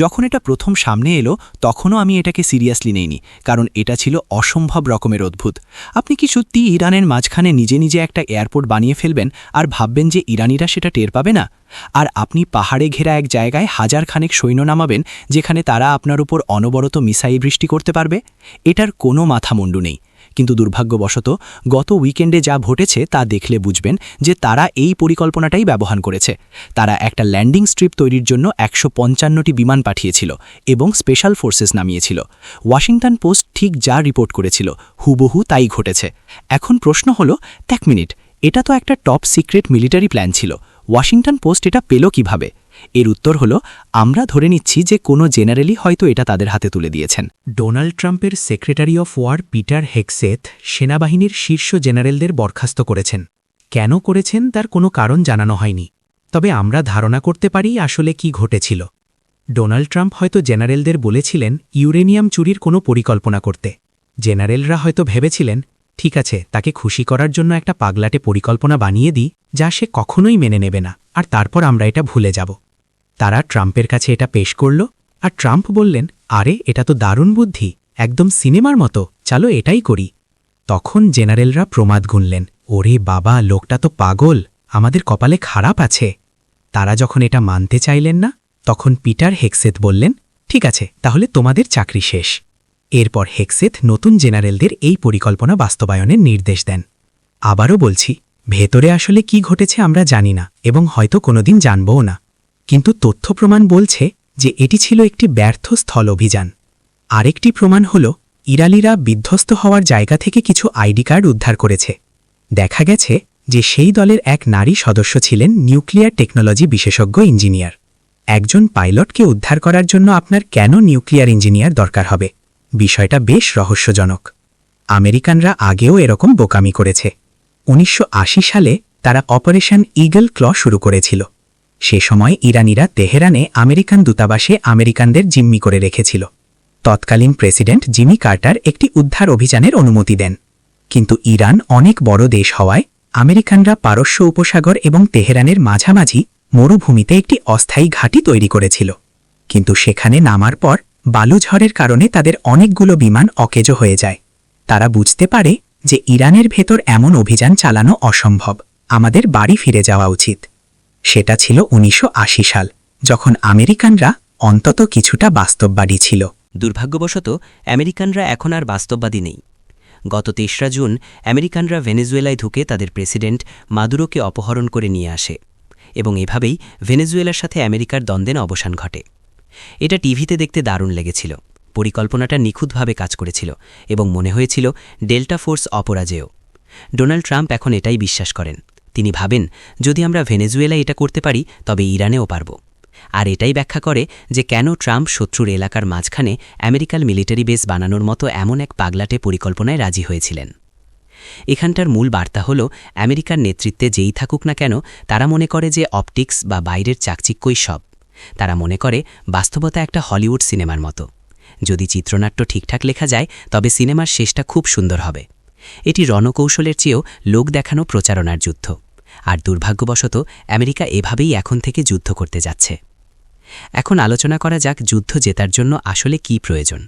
যখন এটা প্রথম সামনে এলো, তখনও আমি এটাকে সিরিয়াসলি নেইনি, কারণ এটা ছিল অসম্ভব রকমের অদ্ভুত। আপনি কি সত্যি ইরানের মাঝখানে নিজে নিজে একটা এয়ারপোর্ট বানিয়ে ফেলবেন আর ভাববেন যে ইরানিরা সেটা টের পাবে না? আর আপনি পাহাড়ে ঘেরা এক জায়গায় হাজারখানেক সৈন্য নামাবেন, যেখানে তারা আপনার উপর অনবরত মিসাইল বৃষ্টি করতে পারবে? এটার কোনো মাথামুন্ডু নেই। কিন্তু দুর্ভাগ্যবশত গত উইকেন্ডে যা ঘটেছে তা দেখলে বুঝবেন যে তারা এই পরিকল্পনাটাই ব্যবহার করেছে। তারা একটা ল্যান্ডিং স্ট্রিপ তৈরির জন্য 155টি বিমান পাঠিয়েছিল এবং স্পেশাল ফোর্সেস নামিয়েছিল। ওয়াশিংটন পোস্ট ঠিক যা রিপোর্ট করেছিল হুবহু তাই ঘটেছে। এখন প্রশ্ন হলো, 1 মিনিট, এটা তো একটা টপ সিক্রেট মিলিটারি প্ল্যান ছিল। ওয়াশিংটন পোস্ট এটা পেল কিভাবে? এর উত্তর হল আমরা ধরে নিচ্ছি যে কোনো জেনারেলই হয়তো এটা তাদের হাতে তুলে দিয়েছেন। ডোনাল্ড ট্রাম্পের secretary of war Peter Hegseth সেনাবাহিনীর শীর্ষ জেনারেলদের বরখাস্ত করেছেন। কেন করেছেন তার কোনো কারণ জানানো হয়নি, তবে আমরা ধারণা করতে পারি আসলে কি ঘটেছিল। ডোনাল্ড ট্রাম্প হয়তো জেনারেলদের বলেছিলেন ইউরেনিয়াম চুরির কোনো পরিকল্পনা করতে। জেনারেলরা হয়তো ভেবেছিলেন ঠিক আছে, তাকে খুশি করার জন্য একটা পাগলাটে পরিকল্পনা বানিয়ে দিই যা সে কখনোই মেনে নেবে না, আর তারপর আমরা এটা ভুলে যাব। তারা ট্রাম্পের কাছে এটা পেশ করল, আর ট্রাম্প বললেন আরে এটা তো দারুণ বুদ্ধি, একদম সিনেমার মতো, চলো এটাই করি। তখন জেনারেলরা প্রমাদ গুনলেন, ওরে বাবা, লোকটা তো পাগল, আমাদের কপালে খারাপ আছে। তারা যখন এটা মানতে চাইলেন না, তখন পিটার হেগসেথ বললেন ঠিক আছে, তাহলে তোমাদের চাকরি শেষ। এরপর হেগসেথ নতুন জেনারেলদের এই পরিকল্পনা বাস্তবায়নের নির্দেশ দেন। আবারও বলছি, ভেতরে আসলে কি ঘটেছে আমরা জানি না এবং হয়তো কোনোদিন জানবও না, কিন্তু তথ্য প্রমাণ বলছে যে এটি ছিল একটি ব্যর্থ স্থল অভিযান। আরেকটি প্রমাণ হল ইরানিরা বিধ্বস্ত হওয়ার জায়গা থেকে কিছু আইডি কার্ড উদ্ধার করেছে। দেখা গেছে যে সেই দলের এক নারী সদস্য ছিলেন নিউক্লিয়ার টেকনোলজি বিশেষজ্ঞ ইঞ্জিনিয়ার। একজন পাইলটকে উদ্ধার করার জন্য আপনার কেন নিউক্লিয়ার ইঞ্জিনিয়ার দরকার হবে? বিষয়টা বেশ রহস্যজনক। আমেরিকানরা আগেও এরকম বোকামি করেছে। 1980 সালে তারা অপারেশন ইগল ক্ল শুরু করেছিল। সে সময় ইরানিরা তেহরানে আমেরিকান দূতাবাসে আমেরিকানদের জিম্মি করে রেখেছিল। তৎকালীন প্রেসিডেন্ট জিমি কার্টার একটি উদ্ধার অভিযানের অনুমতি দেন, কিন্তু ইরান অনেক বড় দেশ হওয়ায় আমেরিকানরা পারস্য উপসাগর এবং তেহরানের মাঝামাঝি মরুভূমিতে একটি অস্থায়ী ঘাঁটি তৈরি করেছিল। কিন্তু সেখানে নামার পর বালুঝড়ের কারণে তাদের অনেকগুলো বিমান অকেজো হয়ে যায়। তারা বুঝতে পারে যে ইরানের ভেতর এমন অভিযান চালানো অসম্ভব, আমাদের বাড়ি ফিরে যাওয়া উচিত। সেটা ছিল 1980 সাল, যখন আমেরিকানরা অন্তত কিছুটা বাস্তববাদী ছিল। দুর্ভাগ্যবশত আমেরিকানরা এখন আর বাস্তববাদী নেই। গত ৩রা জুন আমেরিকানরা ভেনেজুয়েলায় ঢুকে তাদের প্রেসিডেন্ট মাদুরোকে অপহরণ করে নিয়ে আসে এবং এভাবেই ভেনেজুয়েলার সাথে আমেরিকার দ্বন্দ্বের অবসান ঘটে। এটা টিভিতে দেখতে দারুণ লেগেছিল, পরিকল্পনাটা নিখুঁতভাবে কাজ করেছিল এবং মনে হয়েছিল ডেল্টা ফোর্স অপরাজেয়। ডোনাল্ড ট্রাম্প এখন এটাই বিশ্বাস করেন। তিনি ভাবেন যদি আমরা ভেনেজুয়েলায় এটা করতে পারি তবে ইরানেও পারব। আর এটাই ব্যাখ্যা করে যে কেন ট্রাম্প শত্রুর এলাকার মাঝখানে আমেরিকার মিলিটারি বেস বানানোর মতো এমন এক পাগলাটে পরিকল্পনায় রাজি হয়েছিলেন। এখানটার মূল বার্তা হল আমেরিকার নেতৃত্বে যেই থাকুক না কেন তারা মনে করে যে অপটিক্স বা বাইরের চাকচিক্যই সব। তারা মনে করে বাস্তবতা একটা হলিউড সিনেমার মতো। যদি চিত্রনাট্য ঠিকঠাক লেখা যায় তবে সিনেমার শেষটা খুব সুন্দর হবে। এটি রণকৌশলের চেয়েও লোক দেখানো প্রচারণার যুদ্ধ, আর দুর্ভাগ্যবশত আমেরিকা এভাবেই এখন থেকে যুদ্ধ করতে যাচ্ছে। এখন আলোচনা করা যাক যুদ্ধ জেতার জন্য আসলে কি প্রয়োজন।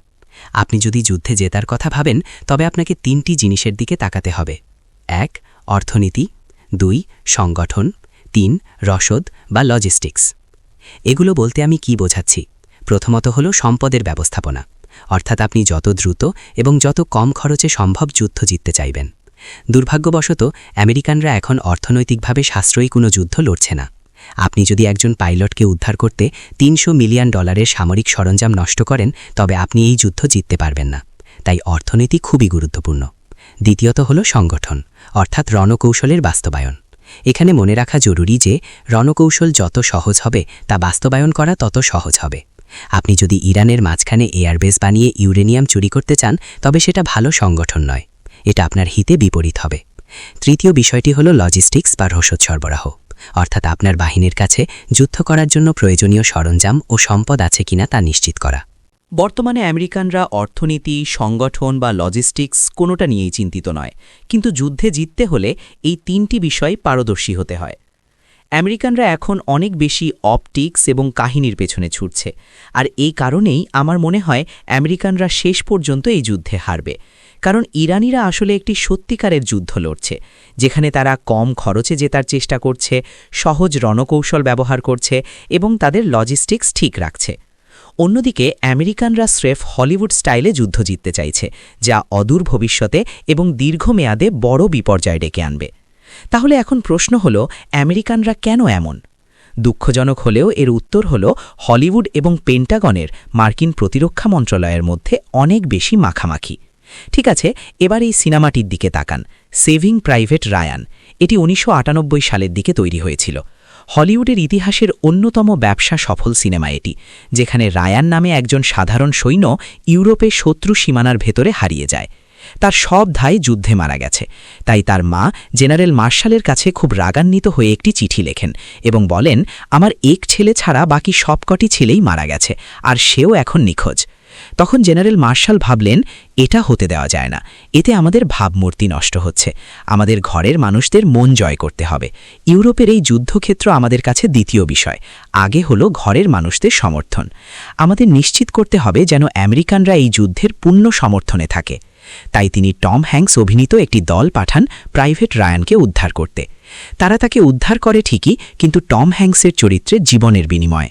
আপনি যদি যুদ্ধে জেতার কথা ভাবেন তবে আপনাকে 3টি জিনিসের দিকে তাকাতে হবে। 1. অর্থনীতি, 2. সংগঠন, 3. রসদ বা লজিস্টিক্স। এগুলো বলতে আমি কি বোঝাচ্ছি? প্রথমত হল সম্পদের ব্যবস্থাপনা, অর্থাৎ আপনি যত দ্রুত এবং যত কম খরচে সম্ভব যুদ্ধ জিততে চাইবেন। দুর্ভাগ্যবশত আমেরিকানরা এখন অর্থনৈতিকভাবে সাশ্রয়ী কোনো যুদ্ধ লড়ছে না। আপনি যদি একজন পাইলটকে উদ্ধার করতে $300 মিলিয়ন সামরিক সরঞ্জাম নষ্ট করেন তবে আপনি এই যুদ্ধ জিততে পারবেন না। তাই অর্থনীতি খুবই গুরুত্বপূর্ণ। দ্বিতীয়ত হল সংগঠন, অর্থাৎ রণকৌশলের বাস্তবায়ন। এখানে মনে রাখা জরুরি যে রণকৌশল যত সহজ হবে তা বাস্তবায়ন করা তত সহজ হবে। আপনি যদি ইরানের মাঝখানে এয়ারবেস বানিয়ে ইউরেনিয়াম চুরি করতে চান তবে সেটা ভালো সংগঠন নয়, এটা আপনার হিতে বিপরীত হবে। তৃতীয় বিষয়টি হল লজিস্টিক্স বা রসদ সরবরাহ, অর্থাৎ আপনার বাহিনীর কাছে যুদ্ধ করার জন্য প্রয়োজনীয় সরঞ্জাম ও সম্পদ আছে কিনা তা নিশ্চিত করা। বর্তমানে আমেরিকানরা অর্থনীতি, সংগঠন বা লজিস্টিক্স কোনোটা নিয়েই চিন্তিত নয়, কিন্তু যুদ্ধে জিততে হলে এই 3টি বিষয় পারদর্শী হতে হয়। আমেরিকানরা এখন অনেক বেশি অপটিক্স এবং কাহিনীর পেছনে ছুটছে, আর এই কারণেই আমার মনে হয় আমেরিকানরা শেষ পর্যন্ত এই যুদ্ধে হারবে। কারণ ইরানিরা আসলে একটি সত্যিকারের যুদ্ধ লড়ছে, যেখানে তারা কম খরচে জেতার চেষ্টা করছে, সহজ রণকৌশল ব্যবহার করছে এবং তাদের লজিস্টিক্স ঠিক রাখছে। অন্যদিকে আমেরিকানরা স্রেফ হলিউড স্টাইলে যুদ্ধ জিততে চাইছে, যা অদূর ভবিষ্যতে এবং দীর্ঘমেয়াদে বড় বিপর্যয় ডেকে আনবে। তাহলে এখন প্রশ্ন হল আমেরিকানরা কেন এমন? দুঃখজনক হলেও এর উত্তর হল হলিউড এবং পেন্টাগনের মার্কিন প্রতিরক্ষা মন্ত্রণালয়ের মধ্যে অনেক বেশি মাখামাখি। ঠিক আছে, এবার এই সিনেমাটির দিকে তাকান, সেভিং প্রাইভেট রায়ান। এটি 1998 সালের দিকে তৈরি হয়েছিল। হলিউডের ইতিহাসের অন্যতম ব্যবসা সফল সিনেমা এটি, যেখানে রায়ান নামে একজন সাধারণ সৈন্য ইউরোপে শত্রু সীমানার ভেতরে হারিয়ে যায়। তার সব ধাই যুদ্ধে মারা গেছে, তাই তার মা জেনারেল মার্শালের কাছে খুব রাগান্বিত হয়ে একটি চিঠি লেখেন এবং বলেন, আমার এক ছেলে ছাড়া বাকি সবকটি ছেলেই মারা গেছে, আর সেও এখন নিখোঁজ। তখন জেনারেল মার্শাল ভাবলেন, এটা হতে দেওয়া যায় না, এতে আমাদের ভাবমূর্তি নষ্ট হচ্ছে, আমাদের ঘরের মানুষদের মন জয় করতে হবে। ইউরোপের এই যুদ্ধক্ষেত্র আমাদের কাছে দ্বিতীয় বিষয়, আগে হলো ঘরের মানুষদের সমর্থন। আমাদের নিশ্চিত করতে হবে যেন আমেরিকানরা এই যুদ্ধের পূর্ণ সমর্থনে থাকে। তাই তিনি টম হ্যাঙ্কস অভিনীত একটি দল পাঠান প্রাইভেট রায়ানকে উদ্ধার করতে। তারা তাকে উদ্ধার করে ঠিকই, কিন্তু টম হ্যাঙ্কসের চরিত্রে জীবনের বিনিময়।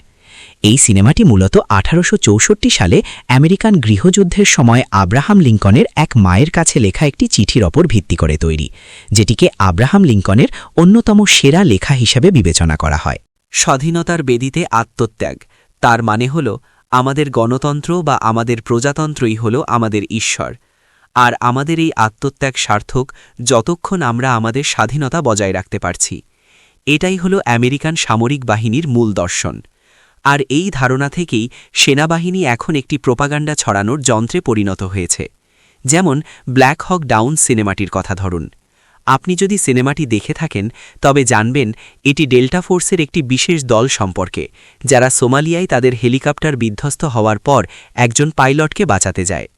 এই সিনেমাটি মূলত 1864 সালে আমেরিকান গৃহযুদ্ধের সময় আব্রাহাম লিঙ্কনের এক মায়ের কাছে লেখা একটি চিঠির ওপর ভিত্তি করে তৈরি, যেটিকে আব্রাহাম লিঙ্কনের অন্যতম সেরা লেখা হিসেবে বিবেচনা করা হয়। স্বাধীনতার বেদিতে আত্মত্যাগ, তার মানে হল আমাদের গণতন্ত্র বা আমাদের প্রজাতন্ত্রই হল আমাদের ঈশ্বর, আর আমাদের এই আত্মত্যাগ সার্থক যতক্ষণ আমরা আমাদের স্বাধীনতা বজায় রাখতে পারছি। এটাই হল আমেরিকান সামরিক বাহিনীর মূল দর্শন। আর এই ধারণা থেকেই সেনাবাহিনী এখন একটি প্রোপাগান্ডা ছড়ানোর যন্ত্রে পরিণত হয়েছে। যেমন ব্ল্যাক হক ডাউন সিনেমাটির কথা ধরুন। আপনি যদি সিনেমাটি দেখে থাকেন তবে জানবেন এটি ডেল্টা ফোর্সের একটি বিশেষ দল সম্পর্কে, যারা সোমালিয়ায় তাদের হেলিকপ্টার বিধ্বস্ত হওয়ার পর একজন পাইলটকে বাঁচাতে যায়।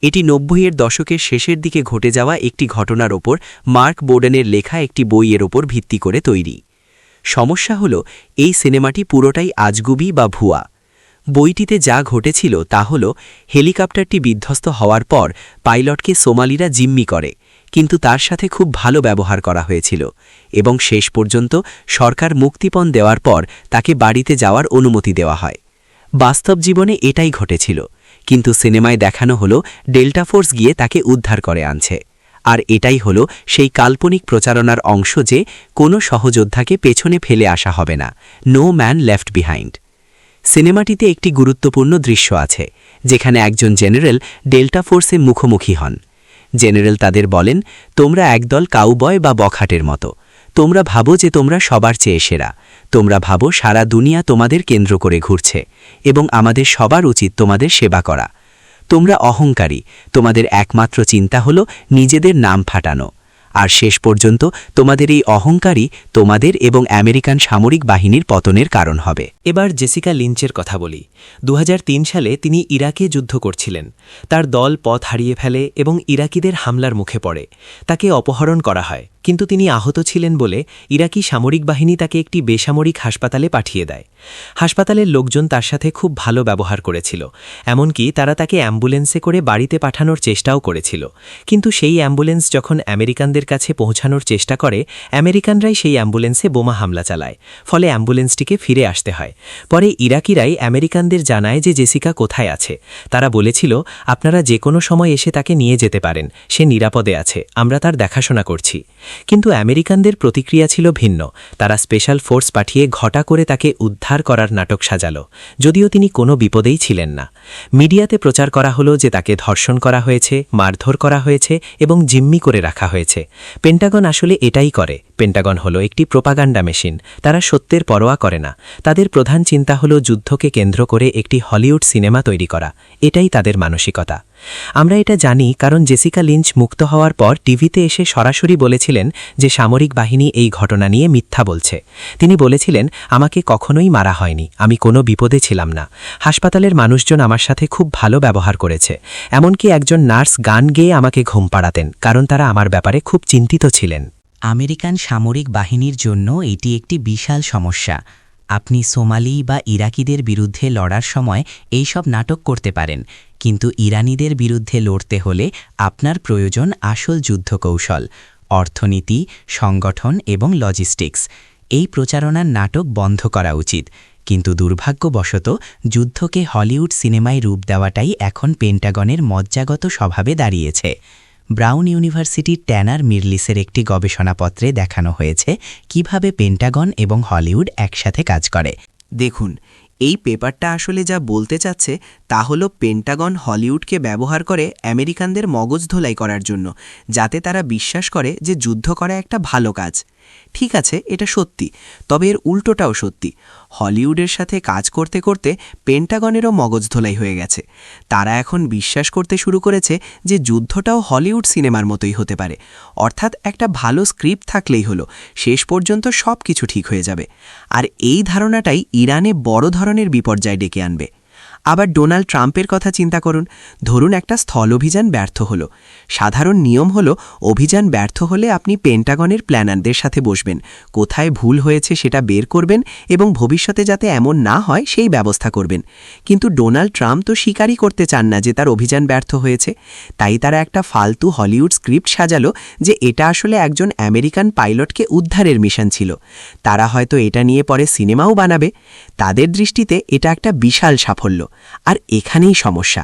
এটি 90-এর দশকের শেষের দিকে ঘটে যাওয়া একটি ঘটনার ওপর মার্ক বোর্ডেনের লেখা একটি বইয়ের ওপর ভিত্তি করে তৈরি। সমস্যা হল এই সিনেমাটি পুরোটাই আজগুবি বা ভুয়া। বইটিতে যা ঘটেছিল তা হল হেলিকপ্টারটি বিধ্বস্ত হওয়ার পর পাইলটকে সোমালিরা জিম্মি করে, কিন্তু তার সাথে খুব ভালো ব্যবহার করা হয়েছিল এবং শেষ পর্যন্ত সরকার মুক্তিপণ দেওয়ার পর তাকে বাড়িতে যাওয়ার অনুমতি দেওয়া হয়। বাস্তব জীবনে এটাই ঘটেছিল, কিন্তু সিনেমায় দেখানো হলো ডেল্টা ফোর্স গিয়ে তাকে উদ্ধার করে আনছে। আর এটাই হল সেই কাল্পনিক প্রচারণার অংশ যে কোনো সহযোদ্ধাকে পেছনে ফেলে আসা হবে না, নো ম্যান লেফট বিহাইন্ড। সিনেমাটিতে একটি গুরুত্বপূর্ণ দৃশ্য আছে, যেখানে একজন জেনারেল ডেল্টা ফোর্সে মুখোমুখি হন। জেনারেল তাদের বলেন, তোমরা একদল কাউবয় বা বখাটের মতো, তোমরা ভাবো যে তোমরা সবার চেয়ে সেরা, তোমরা ভাবো সারা দুনিয়া তোমাদের কেন্দ্র করে ঘুরছে এবং আমাদের সবার উচিত তোমাদের সেবা করা। তোমরা অহংকারী, তোমাদের একমাত্র চিন্তা হলো নিজেদের নাম ফাটানো, আর শেষ পর্যন্ত তোমাদের এই অহংকারই তোমাদের এবং আমেরিকান সামরিক বাহিনীর পতনের কারণ হবে। এবার জেসিকা লিঞ্চের কথা বলি। 2003 সালে তিনি ইরাকে যুদ্ধ করছিলেন। তার দল পথ হারিয়ে ফেলে এবং ইরাকিদের হামলার মুখে পড়ে। তাকে অপহরণ করা হয়, কিন্তু তিনি আহত ছিলেন বলে ইরাকি সামরিক বাহিনী তাকে একটি বেসামরিক হাসপাতালে পাঠিয়ে দেয়। হাসপাতালের লোকজন তার সাথে খুব ভালো ব্যবহার করেছিল, এমনকি তারা তাকে অ্যাম্বুলেন্সে করে বাড়িতে পাঠানোর চেষ্টাও করেছিল। কিন্তু সেই অ্যাম্বুলেন্স যখন আমেরিকানদের কাছে পৌঁছানোর চেষ্টা করে, আমেরিকানরাই সেই অ্যাম্বুলেন্সে বোমা হামলা চালায়, ফলে অ্যাম্বুলেন্সটিকে ফিরে আসতে হয়। পরে ইরাকিরাই আমেরিকানদের জানায় যে জেসিকা কোথায় আছে। তারা বলেছিল, আপনারা যে কোনো সময় এসে তাকে নিয়ে যেতে পারেন, সে নিরাপদে আছে, আমরা তার দেখাশোনা করছি। কিন্তু আমেরিকানদের প্রতিক্রিয়া ছিল ভিন্ন। তারা স্পেশাল ফোর্স পাঠিয়ে ঘটা করে তাকে উদ্ধার করার নাটক সাজালো, যদিও তিনি কোনো বিপদেই ছিলেন না। মিডিয়াতে প্রচার করা হলো যে তাকে ধর্ষণ করা হয়েছে, মারধর করা হয়েছে এবং জিম্মি করে রাখা হয়েছে। পেন্টাগন আসলে এটাই করে। পেন্টাগন হলো একটি প্রোপাগান্ডা মেশিন। তারা সত্যের পরোয়া করে না। তাদের প্রধান চিন্তা হলো যুদ্ধকে কেন্দ্র করে একটি হলিউড সিনেমা তৈরি করা। এটাই তাদের মানসিকতা। আমরা এটা জানি কারণ জেসিকা লিঞ্চ মুক্ত হওয়ার পর টিভিতে এসে সরাসরি বলেছিলেন যে সামরিক বাহিনী এই ঘটনা নিয়ে মিথ্যা বলছে। তিনি বলেছিলেন, আমাকে কখনোই মারা হয়নি, আমি কোনো বিপদে ছিলাম না। হাসপাতালের মানুষজন আমার সাথে খুব ভালো ব্যবহার করেছে, এমনকি একজন নার্স গান গেয়ে আমাকে ঘুম পাড়াতেন, কারণ তারা আমার ব্যাপারে খুব চিন্তিত ছিলেন। আমেরিকান সামরিক বাহিনীর জন্য এটি একটি বিশাল সমস্যা। আপনি সোমালি বা ইরাকিদের বিরুদ্ধে লড়ার সময় এই সব নাটক করতে পারেন, কিন্তু ইরানিদের বিরুদ্ধে লড়তে হলে আপনার প্রয়োজন আসল যুদ্ধকৌশল, অর্থনীতি, সংগঠন এবং লজিস্টিক্স। এই প্রচারণার নাটক বন্ধ করা উচিত, কিন্তু দুর্ভাগ্যবশত যুদ্ধকে হলিউড সিনেমায় রূপ দেওয়াটাই এখন পেন্টাগনের মজ্জাগত স্বভাবে দাঁড়িয়েছে। ব্রাউন ইউনিভার্সিটির ট্যানার মিরলিসের একটি গবেষণাপত্রে দেখানো হয়েছে কিভাবে পেন্টাগন এবং হলিউড একসাথে কাজ করে। দেখুন, এই পেপারটা আসলে যা বলতে চাচ্ছে তা হলো পেন্টাগন হলিউডকে ব্যবহার করে আমেরিকানদের মগজ ধোলাই করার জন্য, যাতে তারা বিশ্বাস করে যে যুদ্ধ করা একটা ভালো কাজ। ঠিক আছে, এটা সত্যি, তবে এর উল্টোটাও সত্যি। হলিউডের সাথে কাজ করতে করতে পেন্টাগনেরও মগজ ধোলাই হয়ে গেছে। তারা এখন বিশ্বাস করতে শুরু করেছে যে যুদ্ধটাও হলিউড সিনেমার মতোই হতে পারে, অর্থাৎ একটা ভালো স্ক্রিপ্ট থাকলেই হলো, শেষ পর্যন্ত সব কিছু ঠিক হয়ে যাবে। আর এই ধারণাটাই ইরানে বড় ধরনের বিপর্যয় ডেকে আনবে। আবার ডোনাল্ড ট্রাম্পের কথা চিন্তা করুন। ধরুন একটা স্থল অভিযান ব্যর্থ হলো। সাধারণ নিয়ম হলো অভিযান ব্যর্থ হলে আপনি পেন্টাগনের প্ল্যানারদের সাথে বসবেন, কোথায় ভুল হয়েছে সেটা বের করবেন এবং ভবিষ্যতে যাতে এমন না হয় সেই ব্যবস্থা করবেন। কিন্তু ডোনাল্ড ট্রাম্প তো স্বীকারই করতে চান না যে তার অভিযান ব্যর্থ হয়েছে। তাই তারা একটা ফালতু হলিউড স্ক্রিপ্ট সাজালো যে এটা আসলে একজন আমেরিকান পাইলটকে উদ্ধারের মিশন ছিল। তারা হয়তো এটা নিয়ে পরে সিনেমাও বানাবে। তাদের দৃষ্টিতে এটা একটা বিশাল সাফল্য। আর এখানেই সমস্যা,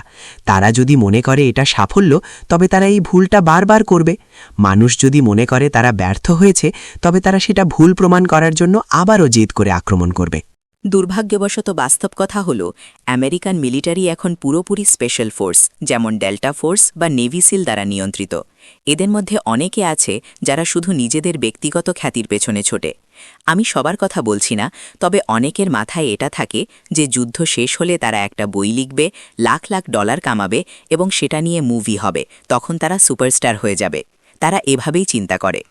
তারা যদি মনে করে এটা সাফল্য, তবে তারা এই ভুলটা বারবার করবে। মানুষ যদি মনে করে তারা ব্যর্থ হয়েছে, তবে তারা সেটা ভুল প্রমাণ করার জন্য আবারও জেদ করে আক্রমণ করবে। দুর্ভাগ্যবশত বাস্তব কথা হল আমেরিকান মিলিটারি এখন পুরোপুরি স্পেশাল ফোর্স, যেমন ডেল্টা ফোর্স বা নেভি সিল দ্বারা নিয়ন্ত্রিত। এদের মধ্যে অনেকে আছে যারা শুধু নিজেদের ব্যক্তিগত খ্যাতির পেছনে ছোটে। আমি সবার কথা বলছি না, তবে অনেকের মাথায় এটা থাকে যে যুদ্ধ শেষ হলে তারা একটা বই লিখবে, লাখ লাখ ডলার কামাবে এবং সেটা নিয়ে মুভি হবে, তখন তারা সুপারস্টার হয়ে যাবে। তারা এভাবেই চিন্তা করে।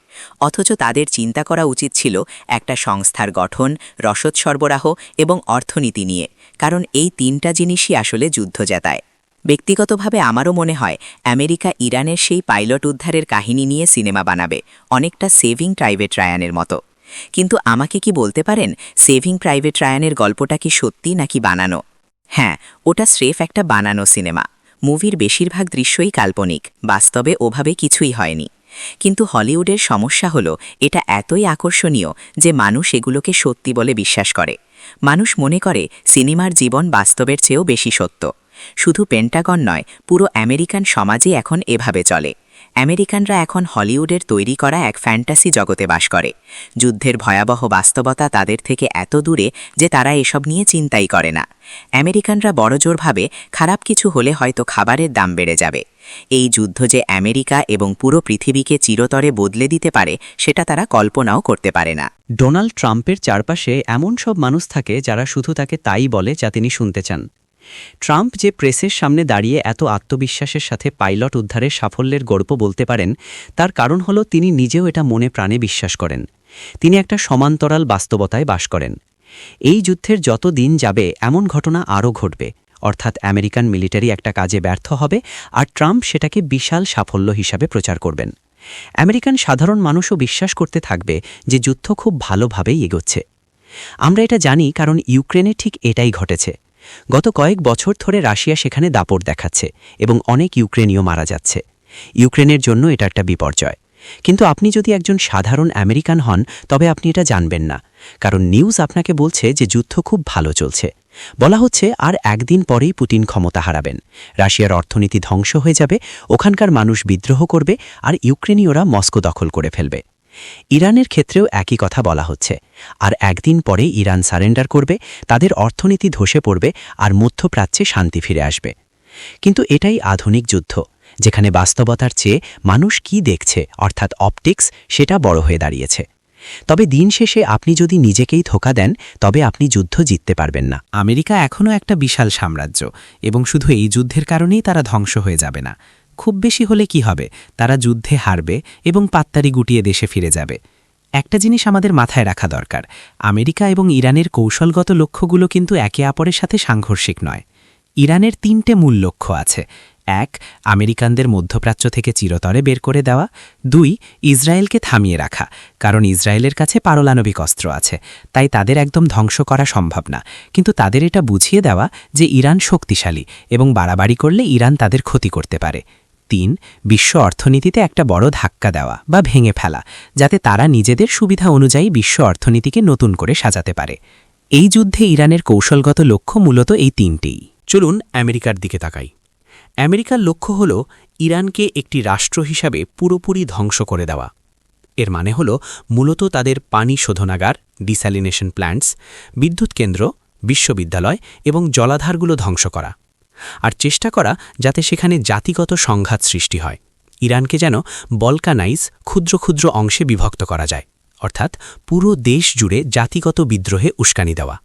অথচ তাদের চিন্তা করা উচিত ছিল একটা সংস্থার গঠন, রসদ সরবরাহ এবং অর্থনীতি নিয়ে, কারণ এই তিনটা জিনিসই আসলে যুদ্ধ জেতায়। ব্যক্তিগতভাবে আমারও মনে হয় আমেরিকা ইরানের সেই পাইলট উদ্ধারের কাহিনী নিয়ে সিনেমা বানাবে, অনেকটা সেভিং প্রাইভেট রায়ানের মতো। কিন্তু আমাকে কি বলতে পারেন, সেভিং প্রাইভেট রায়ানের গল্পটা কি সত্যি নাকি বানানো? হ্যাঁ, ওটা স্রেফ একটা বানানো সিনেমা। মুভির বেশিরভাগ দৃশ্যই কাল্পনিক, বাস্তবে ওভাবে কিছুই হয়নি। কিন্তু হলিউডের সমস্যা হলো এটা এতই আকর্ষণীয় যে মানুষ এগুলোকে সত্যি বলে বিশ্বাস করে। মানুষ মনে করে সিনেমার জীবন বাস্তবের চেয়েও বেশি সত্য। শুধু পেন্টাগন নয়, পুরো আমেরিকান সমাজে এখন এভাবে চলে। আমেরিকানরা এখন হলিউডের তৈরি করা এক ফ্যান্টাসি জগতে বাস করে। যুদ্ধের ভয়াবহ বাস্তবতা তাদের থেকে এত দূরে যে তারা এসব নিয়ে চিন্তাই করে না। আমেরিকানরা বড়জোর ভাবে খারাপ কিছু হলে হয়তো খাবারের দাম বেড়ে যাবে। এই যুদ্ধ যে আমেরিকা এবং পুরো পৃথিবীকে চিরতরে বদলে দিতে পারে সেটা তারা কল্পনাও করতে পারে না। ডোনাল্ড ট্রাম্পের চারপাশে এমন সব মানুষ থাকে যারা শুধু তাকে তাই বলে যা তিনি শুনতে চান। ট্রাম্প যে প্রেসের সামনে দাঁড়িয়ে এত আত্মবিশ্বাসের সাথে পাইলট উদ্ধারের সাফল্যের গল্প বলতে পারেন, তার কারণ হল তিনি নিজেও এটা মনে প্রাণে বিশ্বাস করেন। তিনি একটা সমান্তরাল বাস্তবতায় বাস করেন। এই যুদ্ধের যত দিন যাবে এমন ঘটনা আরও ঘটবে, অর্থাৎ আমেরিকান মিলিটারি একটা কাজে ব্যর্থ হবে আর ট্রাম্প সেটাকে বিশাল সাফল্য হিসাবে প্রচার করবেন। আমেরিকান সাধারণ মানুষও বিশ্বাস করতে থাকবে যে যুদ্ধ খুব ভালোভাবেই এগোচ্ছে। আমরা এটা জানি কারণ ইউক্রেনে ঠিক এটাই ঘটেছে। গত কয়েক বছর ধরে রাশিয়া সেখানে দাপট দেখাচ্ছে এবং অনেক ইউক্রেনীয় মারা যাচ্ছে। ইউক্রেনের জন্য এটা একটা বিপর্যয়। কিন্তু আপনি যদি একজন সাধারণ আমেরিকান হন, তবে আপনি এটা জানবেন না, কারণ নিউজ আপনাকে বলছে যে যুদ্ধ খুব ভালো চলছে। বলা হচ্ছে আর একদিন পরেই পুতিন ক্ষমতা হারাবেন, রাশিয়ার অর্থনীতি ধ্বংস হয়ে যাবে, ওখানকার মানুষ বিদ্রোহ করবে আর ইউক্রেনীয়রা মস্কো দখল করে ফেলবে। ইরানের ক্ষেত্রেও একই কথা বলা হচ্ছে। আর একদিন পরে ইরান সারেন্ডার করবে, তাদের অর্থনীতি ধসে পড়বে আর মধ্যপ্রাচ্যে শান্তি ফিরে আসবে। কিন্তু এটাই আধুনিক যুদ্ধ, যেখানে বাস্তবতার চেয়ে মানুষ কি দেখছে, অর্থাৎ অপটিক্স, সেটা বড় হয়ে দাঁড়িয়েছে। তবে দিন শেষে আপনি যদি নিজেকেই ধোঁকা দেন, তবে আপনি যুদ্ধ জিততে পারবেন না। আমেরিকা এখনও একটা বিশাল সাম্রাজ্য, এবং শুধু এই যুদ্ধের কারণেই তারা ধ্বংস হয়ে যাবে না। খুব বেশি হলে কি হবে, তারা যুদ্ধে হারবে এবং পাত্তারি গুটিয়ে দেশে ফিরে যাবে। একটা জিনিস আমাদের মাথায় রাখা দরকার, আমেরিকা এবং ইরানের কৌশলগত লক্ষ্যগুলো কিন্তু একে অপরের সাথে সাংঘর্ষিক নয়। ইরানের 3টে মূল লক্ষ্য আছে। 1, আমেরিকানদের মধ্যপ্রাচ্য থেকে চিরতরে বের করে দেওয়া। 2, ইসরায়েলকে থামিয়ে রাখা, কারণ ইসরায়েলের কাছে পারমাণবিক অস্ত্র আছে, তাই তাদের একদম ধ্বংস করা সম্ভব না, কিন্তু তাদের এটা বুঝিয়ে দেওয়া যে ইরান শক্তিশালী এবং বাড়াবাড়ি করলে ইরান তাদের ক্ষতি করতে পারে। 3, বিশ্ব অর্থনীতিতে একটা বড় ধাক্কা দেওয়া বা ভেঙে ফেলা, যাতে তারা নিজেদের সুবিধা অনুযায়ী বিশ্ব অর্থনীতিকে নতুন করে সাজাতে পারে। এই যুদ্ধে ইরানের কৌশলগত লক্ষ্য মূলত এই 3টেই। চলুন আমেরিকার দিকে তাকাই। আমেরিকার লক্ষ্য হল ইরানকে একটি রাষ্ট্র হিসাবে পুরোপুরি ধ্বংস করে দেওয়া। এর মানে হল মূলত তাদের পানি শোধনাগার, ডিস্যালিনেশন প্ল্যান্টস, বিদ্যুৎ কেন্দ্র, বিশ্ববিদ্যালয় এবং জলাধারগুলো ধ্বংস করা, আর চেষ্টা করা যাতে সেখানে জাতিগত সংঘাত সৃষ্টি হয়। ইরানকে যেন বলকানাইজ, ক্ষুদ্র ক্ষুদ্র অংশে বিভক্ত করা যায়, অর্থাৎ পুরো দেশ জুড়ে জাতিগত বিদ্রোহে উস্কানি দেওয়া।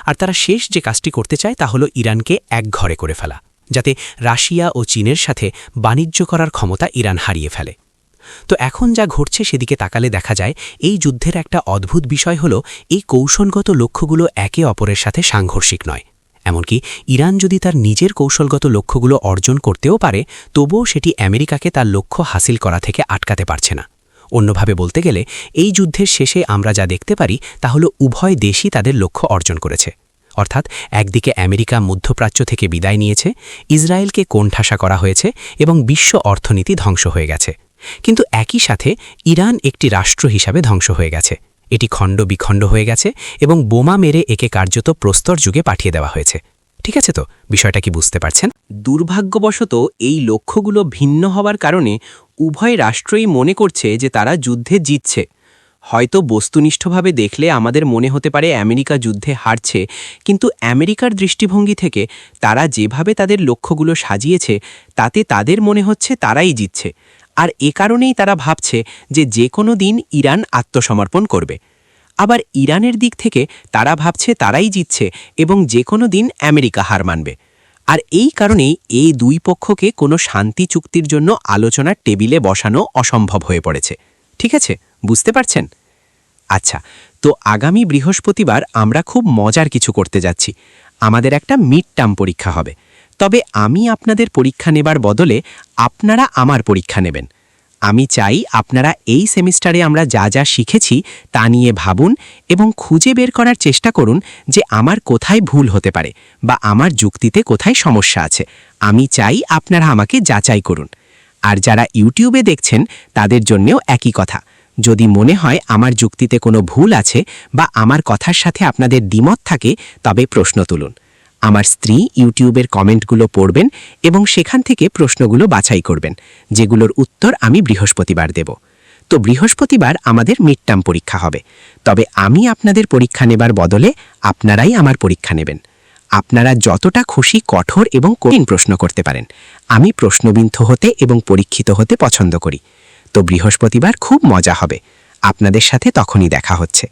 আর তারা শেষ যে কাজটি করতে চায় তা হল ইরানকে একঘরে করে ফেলা, যাতে রাশিয়া ও চীনের সাথে বাণিজ্য করার ক্ষমতা ইরান হারিয়ে ফেলে। তো এখন যা ঘটছে সেদিকে তাকালে দেখা যায় এই যুদ্ধের একটা অদ্ভুত বিষয় হল এই কৌশলগত লক্ষ্যগুলো একে অপরের সাথে সাংঘর্ষিক নয়। এমনকি ইরান যদি তার নিজের কৌশলগত লক্ষ্যগুলো অর্জন করতেও পারে, তবুও সেটি আমেরিকাকে তার লক্ষ্য হাসিল করা থেকে আটকাতে পারছে না। অন্যভাবে বলতে গেলে এই যুদ্ধের শেষে আমরা যা দেখতে পারি তা হল উভয় দেশই তাদের লক্ষ্য অর্জন করেছে। অর্থাৎ একদিকে আমেরিকা মধ্যপ্রাচ্য থেকে বিদায় নিয়েছে, ইসরায়েলকে কোণঠাসা করা হয়েছে এবং বিশ্ব অর্থনীতি ধ্বংস হয়ে গেছে। কিন্তু একই সাথে ইরান একটি রাষ্ট্র হিসাবে ধ্বংস হয়ে গেছে। এটি খণ্ড বিখণ্ড হয়ে গেছে এবং বোমা মেরে একে কার্যত প্রস্তর যুগে পাঠিয়ে দেওয়া হয়েছে। ঠিক আছে, তো বিষয়টা কি বুঝতে পারছেন? দুর্ভাগ্যবশত এই লক্ষ্যগুলো ভিন্ন হওয়ার কারণে উভয় রাষ্ট্রই মনে করছে যে তারা যুদ্ধে জিতছে। হয়তো বস্তুনিষ্ঠভাবে দেখলে আমাদের মনে হতে পারে আমেরিকা যুদ্ধে হারছে, কিন্তু আমেরিকার দৃষ্টিভঙ্গি থেকে তারা যেভাবে তাদের লক্ষ্যগুলো সাজিয়েছে তাতে তাদের মনে হচ্ছে তারাই জিতছে। আর এ কারণেই তারা ভাবছে যে কোনো দিন ইরান আত্মসমর্পণ করবে। আবার ইরানের দিক থেকে তারা ভাবছে তারাই জিতছে এবং যে কোনো দিন আমেরিকা হার মানবে। আর এই কারণেই এই দুই পক্ষকে কোনো শান্তি চুক্তির জন্য আলোচনার টেবিলে বসানো অসম্ভব হয়ে পড়েছে। ঠিক আছে, বুঝতে পারছেন? আচ্ছা, তো আগামী বৃহস্পতিবার আমরা খুব মজার কিছু করতে যাচ্ছি। আমাদের একটা মিড টার্ম পরীক্ষা হবে। তবে আমি আপনাদের পরীক্ষা নেবার বদলে আপনারা আমার পরীক্ষা নেবেন। আমি চাই আপনারা এই সেমিস্টারে আমরা যা যা শিখেছি তা নিয়ে ভাবুন এবং খুঁজে বের করার চেষ্টা করুন যে আমার কোথায় ভুল হতে পারে বা আমার যুক্তিতে কোথায় সমস্যা আছে। আমি চাই আপনারা আমাকে যাচাই করুন। আর যারা ইউটিউবে দেখছেন তাদের জন্যেও একই কথা। যদি মনে হয় আমার যুক্তিতে কোনো ভুল আছে বা আমার কথার সাথে আপনাদের দ্বিমত থাকে, তবে প্রশ্ন তুলুন। আমার স্ত্রী ইউটিউবের কমেন্টগুলো পড়বেন এবং সেখান থেকে প্রশ্নগুলো বাছাই করবেন, যেগুলোর উত্তর আমি বৃহস্পতিবার দেব। তো বৃহস্পতিবার আমাদের মিড টার্ম পরীক্ষা হবে। তবে আমি আপনাদের পরীক্ষা নেবার বদলে আপনারাই আমার পরীক্ষা নেবেন। আপনারা যতটা খুশি কঠোর এবং কঠিন প্রশ্ন করতে পারেন। আমি প্রশ্নবিদ্ধ হতে এবং পরীক্ষিত হতে পছন্দ করি। তো বৃহস্পতিবার খুব মজা হবে। আপনাদের সাথে তখনই দেখা হচ্ছে।